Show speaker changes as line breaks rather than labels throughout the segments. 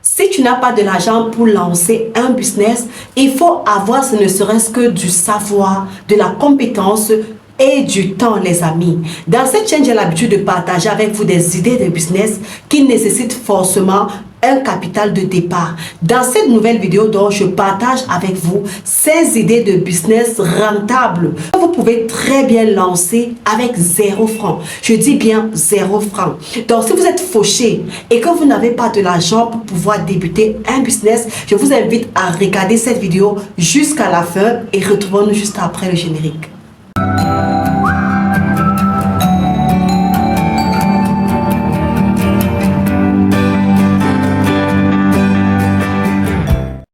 Si tu n'as pas de l'argent pour lancer un business, il faut avoir ce ne serait-ce que du savoir, de la compétence et du temps, les amis. Dans cette chaîne, j'ai l'habitude de partager avec vous des idées de business qui nécessitent forcément un capital de départ. Dans cette nouvelle vidéo, donc, je partage avec vous 16 idées de business rentables que vous pouvez très bien lancer avec 0 francs. Je dis bien 0 francs. Donc, si vous êtes fauché et que vous n'avez pas de l'argent pour pouvoir débuter un business, je vous invite à regarder cette vidéo jusqu'à la fin et retrouvons-nous juste après le générique.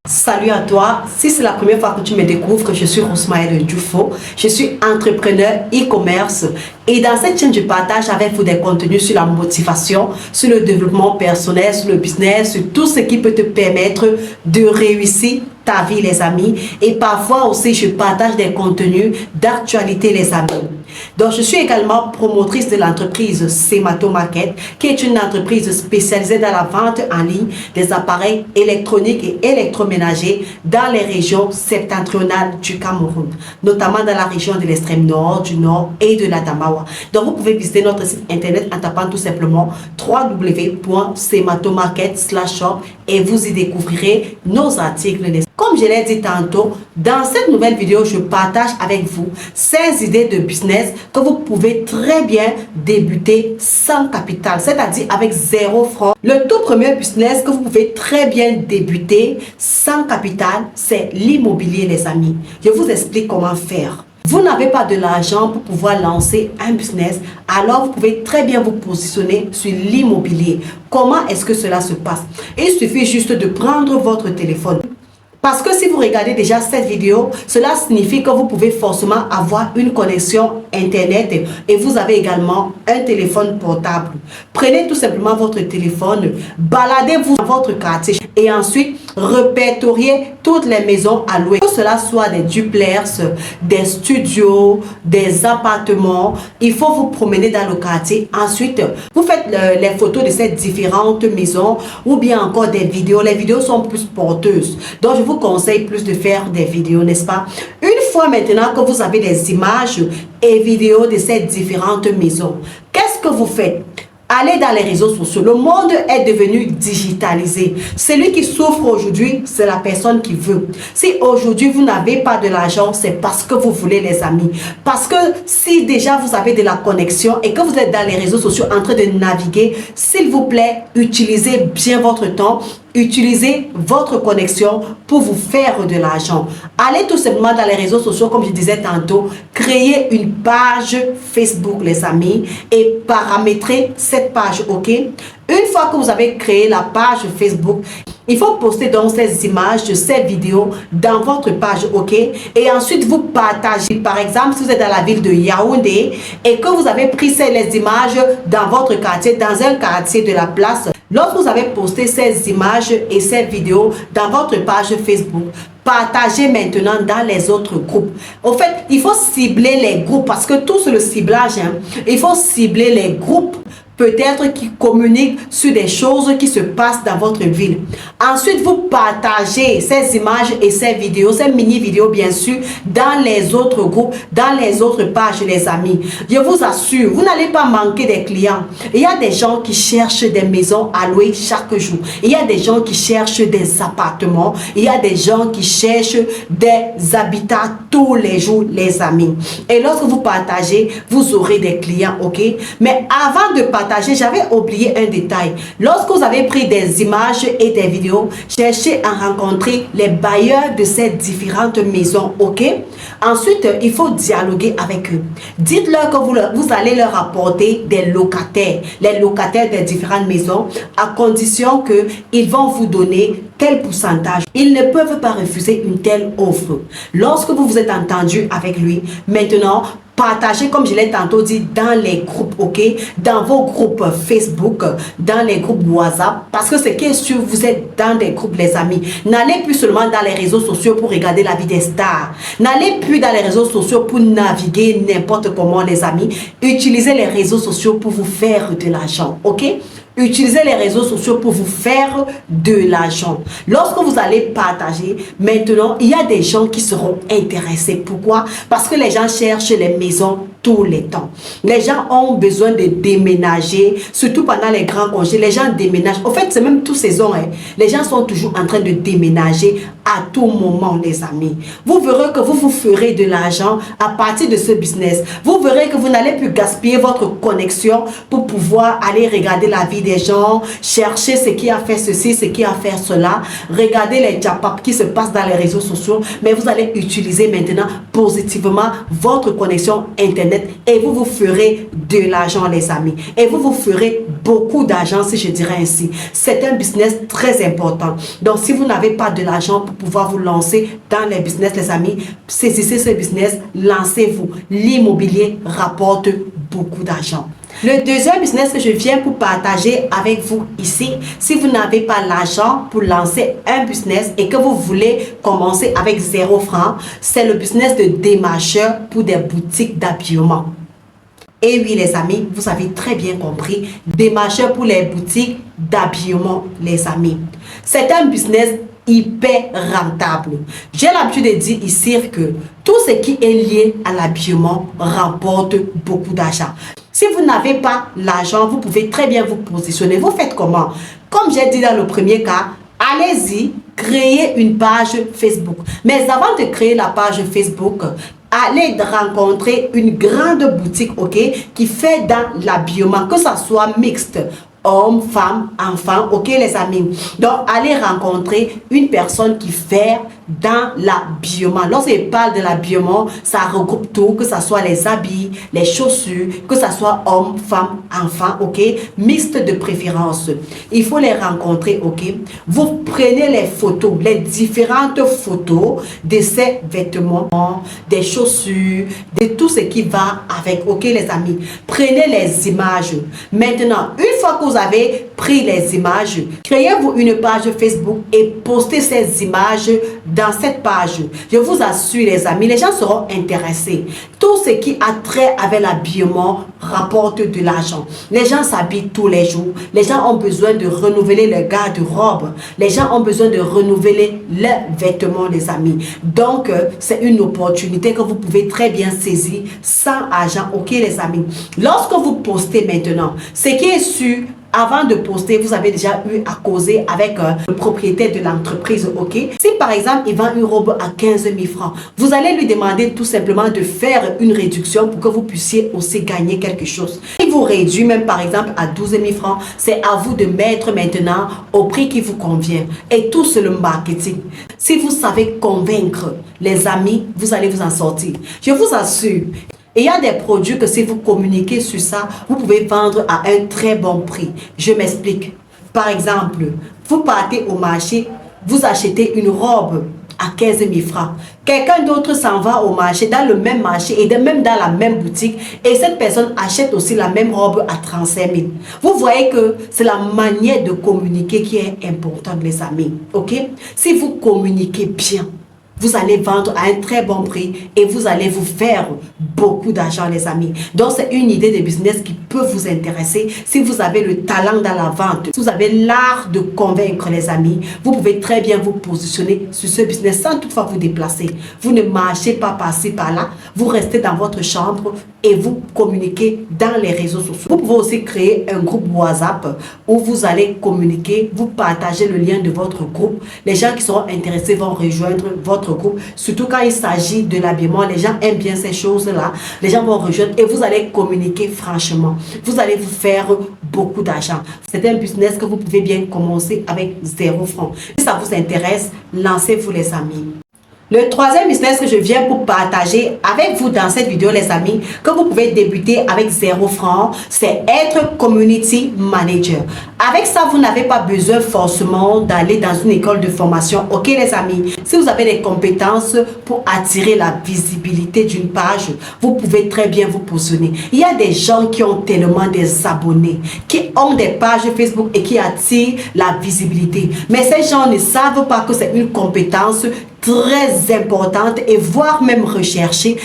Salut à toi, si c'est la première fois que tu me découvres, je suis Rosmaëlle Dufo, je suis entrepreneur e-commerce et dans cette chaîne je partage avec vous des contenus sur la motivation, sur le développement personnel, sur le business, sur tout ce qui peut te permettre de réussir ta vie les amis, et parfois aussi je partage des contenus d'actualité les amis. Donc je suis également promotrice de l'entreprise Semato Market, qui est une entreprise spécialisée dans la vente en ligne des appareils électroniques et électroménagers dans les régions septentrionales du Cameroun, notamment dans la région de l'extrême nord, du nord et de l'Adamawa. Donc vous pouvez visiter notre site internet en tapant tout simplement www.sematomarket.shop et vous y découvrirez nos articles. Comme je l'ai dit tantôt, dans cette nouvelle vidéo, je partage avec vous 16 idées de business que vous pouvez très bien débuter sans capital, c'est-à-dire avec 0 francs. Le tout premier business que vous pouvez très bien débuter sans capital, c'est l'immobilier les amis. Je vous explique comment faire. Vous n'avez pas de l'argent pour pouvoir lancer un business, alors vous pouvez très bien vous positionner sur l'immobilier. Comment est-ce que cela se passe? Il suffit juste de prendre votre téléphone. Parce que si vous regardez déjà cette vidéo, cela signifie que vous pouvez forcément avoir une connexion internet et vous avez également un téléphone portable. Prenez tout simplement votre téléphone, baladez-vous dans votre quartier et ensuite répertoriez toutes les maisons à louer. Que cela soit des duplex, des studios, des appartements, il faut vous promener dans le quartier. Ensuite, vous faites les photos de ces différentes maisons ou bien encore des vidéos. Les vidéos sont plus porteuses. Donc, je vous conseille plus de faire des vidéos, n'est-ce pas? Une fois maintenant que vous avez des images et vidéos de ces différentes maisons, qu'est-ce que vous faites? Allez dans les réseaux sociaux. Le monde est devenu digitalisé. Celui qui souffre aujourd'hui, c'est la personne qui veut. Si aujourd'hui vous n'avez pas de l'argent, c'est parce que vous voulez les amis. Parce que si déjà vous avez de la connexion et que vous êtes dans les réseaux sociaux en train de naviguer, s'il vous plaît, utilisez bien votre temps. Utilisez votre connexion pour vous faire de l'argent. Allez tout simplement dans les réseaux sociaux, comme je disais tantôt, créez une page Facebook, les amis, et paramétrez cette page, ok? Une fois que vous avez créé la page Facebook, il faut poster donc ces images, ces vidéos dans votre page, ok? Et ensuite, vous partagez. Par exemple, si vous êtes dans la ville de Yaoundé et que vous avez pris les images dans votre quartier, dans un quartier de la place, lorsque vous avez posté ces images et ces vidéos dans votre page Facebook, partagez maintenant dans les autres groupes. Au fait, il faut cibler les groupes parce que tout c'est le ciblage. Il faut cibler les groupes peut-être qui communiquent sur des choses qui se passent dans votre ville. Ensuite, vous partagez ces images et ces vidéos, ces mini-vidéos bien sûr, dans les autres groupes, dans les autres pages, les amis. Je vous assure, vous n'allez pas manquer des clients. Il y a des gens qui cherchent des maisons à louer chaque jour. Il y a des gens qui cherchent des appartements. Il y a des gens qui cherchent des habitats tous les jours, les amis. Et lorsque vous partagez, vous aurez des clients, ok? Mais avant de partager, j'avais oublié un détail. Lorsque vous avez pris des images et des vidéos, cherchez à rencontrer les bailleurs de ces différentes maisons, ok? Ensuite, il faut dialoguer avec eux. Dites-leur que vous allez leur apporter des locataires, les locataires des différentes maisons, à condition qu'ils vont vous donner tel pourcentage. Ils ne peuvent pas refuser une telle offre. Lorsque vous vous êtes entendu avec lui, maintenant, partagez, comme je l'ai tantôt dit, dans les groupes, ok? Dans vos groupes Facebook, dans les groupes WhatsApp, parce que c'est que sûr, vous êtes dans des groupes, les amis. N'allez plus seulement dans les réseaux sociaux pour regarder la vie des stars. N'allez plus dans les réseaux sociaux pour naviguer n'importe comment, les amis. Utilisez les réseaux sociaux pour vous faire de l'argent, ok? Utilisez les réseaux sociaux pour vous faire de l'argent. Lorsque vous allez partager, maintenant, il y a des gens qui seront intéressés. Pourquoi? Parce que les gens cherchent les maisons tous les temps. Les gens ont besoin de déménager, surtout pendant les grands congés. Les gens déménagent. En fait, c'est même toute saison. Les gens sont toujours en train de déménager à tout moment, les amis. Vous verrez que vous vous ferez de l'argent à partir de ce business. Vous verrez que vous n'allez plus gaspiller votre connexion pour pouvoir aller regarder la vie des gens, chercher ce qui a fait ceci, ce qui a fait cela, regarder les japap qui se passent dans les réseaux sociaux, mais vous allez utiliser maintenant positivement votre connexion Internet et vous vous ferez de l'argent, les amis. Et vous vous ferez beaucoup d'argent, si je dirais ainsi. C'est un business très important. Donc, si vous n'avez pas de l'argent pour pouvoir vous lancer dans les business, les amis, saisissez ce business, lancez-vous. L'immobilier rapporte beaucoup d'argent. Le deuxième business que je viens pour partager avec vous ici, si vous n'avez pas l'argent pour lancer un business et que vous voulez commencer avec 0 francs, c'est le business de démarcheur pour des boutiques d'habillement. Et oui, les amis, vous avez très bien compris, démarcheur pour les boutiques d'habillement, les amis. C'est un business hyper rentable. J'ai l'habitude de dire ici que tout ce qui est lié à l'habillement rapporte beaucoup d'argent. Si vous n'avez pas l'argent, vous pouvez très bien vous positionner. Vous faites comment? Comme j'ai dit dans le premier cas, allez-y, créez une page Facebook. Mais avant de créer la page Facebook, allez rencontrer une grande boutique, ok, qui fait dans l'habillement, que ça soit mixte, hommes, femmes, enfants, ok les amis. Donc, allez rencontrer une personne qui fait dans l'habillement. Lorsqu'il parle de l'habillement, ça regroupe tout, que ce soit les habits, les chaussures, que ce soit hommes, femmes, enfants, ok, mixte de préférence. Il faut les rencontrer, ok. Vous prenez les photos, les différentes photos de ces vêtements, des chaussures, de tout ce qui va avec, ok les amis. Prenez les images. Maintenant, une fois que vous avez pris les images, créez-vous une page Facebook et postez ces images dans cette page. Je vous assure les amis, les gens seront intéressés. Tout ce qui a trait avec l'habillement rapporte de l'argent. Les gens s'habillent tous les jours. Les gens ont besoin de renouveler leur garde-robe. Les gens ont besoin de renouveler leurs vêtements, les amis. Donc, c'est une opportunité que vous pouvez très bien saisir sans argent, ok les amis. Lorsque vous postez maintenant, ce qui est sûr, avant de poster, vous avez déjà eu à causer avec le propriétaire de l'entreprise, ok? Si par exemple, il vend une robe à 15 000 francs, vous allez lui demander tout simplement de faire une réduction pour que vous puissiez aussi gagner quelque chose. Il vous réduit même par exemple à 12 000 francs, c'est à vous de mettre maintenant au prix qui vous convient. Et tout c'est le marketing. Si vous savez convaincre les amis, vous allez vous en sortir. Je vous assure. Et il y a des produits que si vous communiquez sur ça, vous pouvez vendre à un très bon prix. Je m'explique. Par exemple, vous partez au marché, vous achetez une robe à 15 000 francs. Quelqu'un d'autre s'en va au marché, dans le même marché et même dans la même boutique, et cette personne achète aussi la même robe à 35 000. Vous voyez que c'est la manière de communiquer qui est importante, les amis. Ok? Si vous communiquez bien, vous allez vendre à un très bon prix et vous allez vous faire beaucoup d'argent, les amis. Donc, c'est une idée de business qui peut vous intéresser. Si vous avez le talent dans la vente, si vous avez l'art de convaincre les amis, vous pouvez très bien vous positionner sur ce business sans toutefois vous déplacer. Vous ne marchez pas par-ci, par-là. Vous restez dans votre chambre et vous communiquez dans les réseaux sociaux. Vous pouvez aussi créer un groupe WhatsApp où vous allez communiquer, vous partagez le lien de votre groupe. Les gens qui seront intéressés vont rejoindre votre groupe. Surtout quand il s'agit de l'habillement, les gens aiment bien ces choses-là. Les gens vont rejoindre et vous allez communiquer franchement. Vous allez vous faire beaucoup d'argent. C'est un business que vous pouvez bien commencer avec 0 francs. Si ça vous intéresse, lancez-vous les amis. Le troisième business que je viens pour partager avec vous dans cette vidéo, les amis, que vous pouvez débuter avec 0 francs, c'est être community manager. Avec ça, vous n'avez pas besoin forcément d'aller dans une école de formation. Ok, les amis, si vous avez les compétences pour attirer la visibilité d'une page, vous pouvez très bien vous positionner. Il y a des gens qui ont tellement des abonnés, qui ont des pages Facebook et qui attirent la visibilité. Mais ces gens ne savent pas que c'est une compétence très importantes et voire même recherchées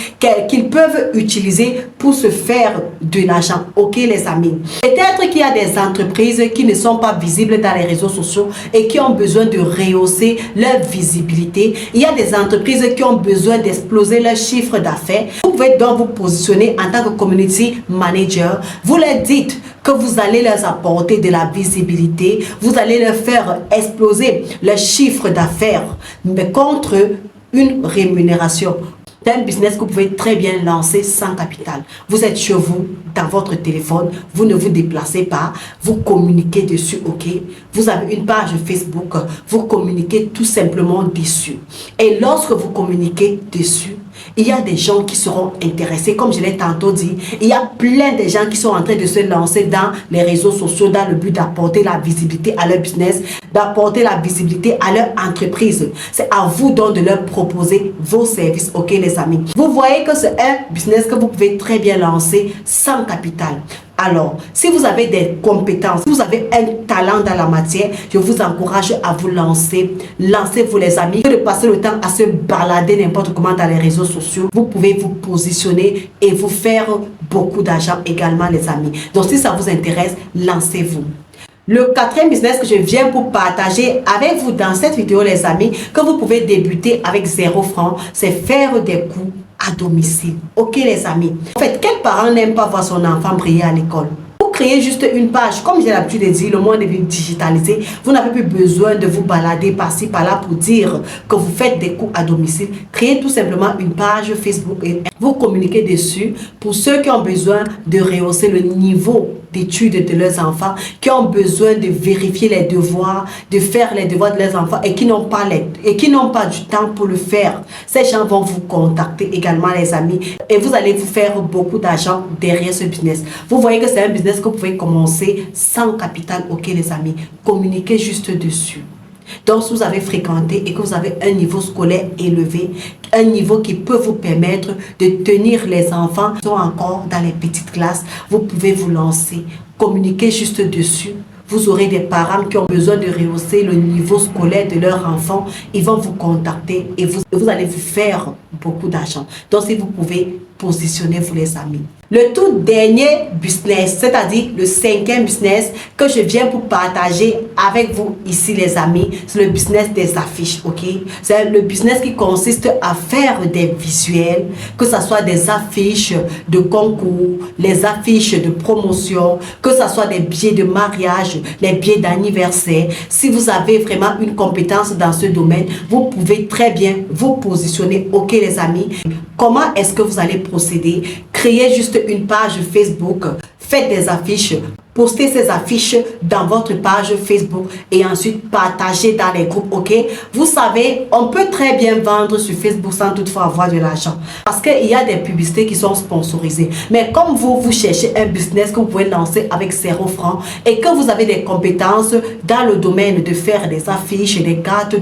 qu'ils peuvent utiliser pour se faire de l'argent. Ok les amis? Peut-être qu'il y a des entreprises qui ne sont pas visibles dans les réseaux sociaux et qui ont besoin de rehausser leur visibilité. Il y a des entreprises qui ont besoin d'exploser leur chiffre d'affaires. Vous pouvez donc vous positionner en tant que community manager. Vous leur dites que vous allez leur apporter de la visibilité, vous allez leur faire exploser leur chiffre d'affaires, mais contre une rémunération. C'est un business que vous pouvez très bien lancer sans capital. Vous êtes chez vous, dans votre téléphone, vous ne vous déplacez pas, vous communiquez dessus, ok? Vous avez une page Facebook, vous communiquez tout simplement dessus. Et lorsque vous communiquez dessus, il y a des gens qui seront intéressés. Comme je l'ai tantôt dit, il y a plein de gens qui sont en train de se lancer dans les réseaux sociaux dans le but d'apporter la visibilité à leur business, d'apporter la visibilité à leur entreprise. C'est à vous donc de leur proposer vos services, ok les amis? Vous voyez que c'est un business que vous pouvez très bien lancer sans capital. Alors, si vous avez des compétences, si vous avez un talent dans la matière, je vous encourage à vous lancer. Lancez-vous les amis. Que de passer le temps à se balader n'importe comment dans les réseaux sociaux. Vous pouvez vous positionner et vous faire beaucoup d'argent également les amis. Donc si ça vous intéresse, lancez-vous. Le quatrième business que je viens pour partager avec vous dans cette vidéo les amis, que vous pouvez débuter avec 0 francs, c'est faire des cours à domicile. Ok les amis? En fait, quel parent n'aime pas voir son enfant briller à l'école? Vous créez juste une page. Comme j'ai l'habitude de dire, le monde est digitalisé. Vous n'avez plus besoin de vous balader par-ci, par-là pour dire que vous faites des cours à domicile. Créez tout simplement une page Facebook et vous communiquez dessus pour ceux qui ont besoin de rehausser le niveau d'études de leurs enfants, qui ont besoin de vérifier les devoirs, de faire les devoirs de leurs enfants et qui n'ont pas du temps pour le faire. Ces gens vont vous contacter également les amis et vous allez vous faire beaucoup d'argent derrière ce business. Vous voyez que c'est un business que vous pouvez commencer sans capital, ok les amis? Communiquez juste dessus. Donc, si vous avez fréquenté et que vous avez un niveau scolaire élevé, un niveau qui peut vous permettre de tenir les enfants qui sont encore dans les petites classes, vous pouvez vous lancer. Communiquez juste dessus. Vous aurez des parents qui ont besoin de rehausser le niveau scolaire de leurs enfants. Ils vont vous contacter et vous allez vous faire beaucoup d'argent. Donc, si vous pouvez, positionnez-vous les amis. Le tout dernier business, c'est-à-dire le 5e business que je viens pour partager avec vous ici les amis, c'est le business des affiches, ok? C'est le business qui consiste à faire des visuels, que ce soit des affiches de concours, les affiches de promotion, que ce soit des billets de mariage, les billets d'anniversaire. Si vous avez vraiment une compétence dans ce domaine, vous pouvez très bien vous positionner, ok les amis? Comment est-ce que vous allez procéder? Créez juste une page Facebook, faites des affiches, postez ces affiches dans votre page Facebook et ensuite partagez dans les groupes, ok? Vous savez, on peut très bien vendre sur Facebook sans toutefois avoir de l'argent parce qu'il y a des publicités qui sont sponsorisées. Mais comme vous cherchez un business que vous pouvez lancer avec 0 francs et que vous avez des compétences dans le domaine de faire des affiches, des cartes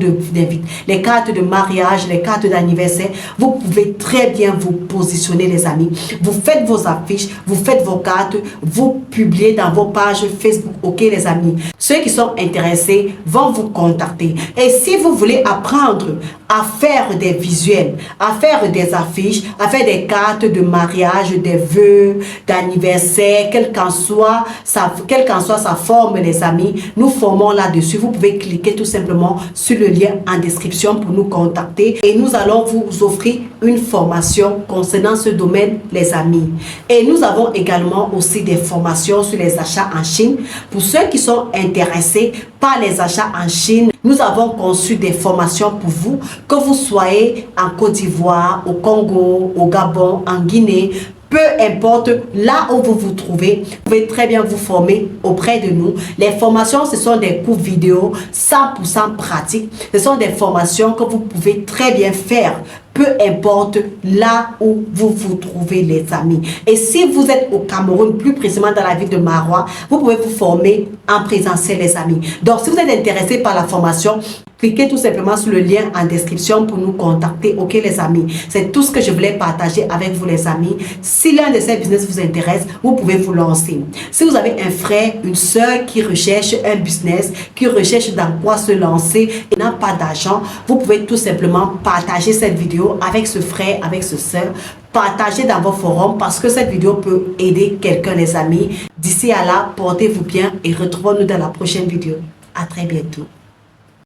les cartes de mariage, les cartes d'anniversaire, vous pouvez très bien vous positionner les amis. Vous faites vos affiches, vous faites vos cartes, vous publiez dans vos pages Facebook, ok les amis? Ceux qui sont intéressés vont vous contacter. Et si vous voulez apprendre à faire des visuels, à faire des affiches, à faire des cartes de mariage, des vœux, d'anniversaire, quelle qu'en soit sa forme les amis, nous formons là-dessus. Vous pouvez cliquer tout simplement sur le lien en description pour nous contacter et nous allons vous offrir une formation concernant ce domaine les amis. Et nous avons également aussi des formations sur les achats en Chine. Pour ceux qui sont intéressés par les achats en Chine, nous avons conçu des formations pour vous, que vous soyez en Côte d'Ivoire, au Congo, au Gabon, en Guinée. Peu importe là où vous vous trouvez, vous pouvez très bien vous former auprès de nous. Les formations, ce sont des cours vidéo 100% pratiques. Ce sont des formations que vous pouvez très bien faire, peu importe là où vous vous trouvez les amis. Et si vous êtes au Cameroun, plus précisément dans la ville de Maroua, vous pouvez vous former en présentiel, les amis. Donc, si vous êtes intéressé par la formation, cliquez tout simplement sur le lien en description pour nous contacter. Ok, les amis, c'est tout ce que je voulais partager avec vous, les amis. Si l'un de ces business vous intéresse, vous pouvez vous lancer. Si vous avez un frère, une soeur qui recherche un business, qui recherche dans quoi se lancer et n'a pas d'argent, vous pouvez tout simplement partager cette vidéo avec ce frère, avec ce soeur. Partagez dans vos forums parce que cette vidéo peut aider quelqu'un, les amis. D'ici à là, portez-vous bien et retrouvons-nous dans la prochaine vidéo. À très bientôt.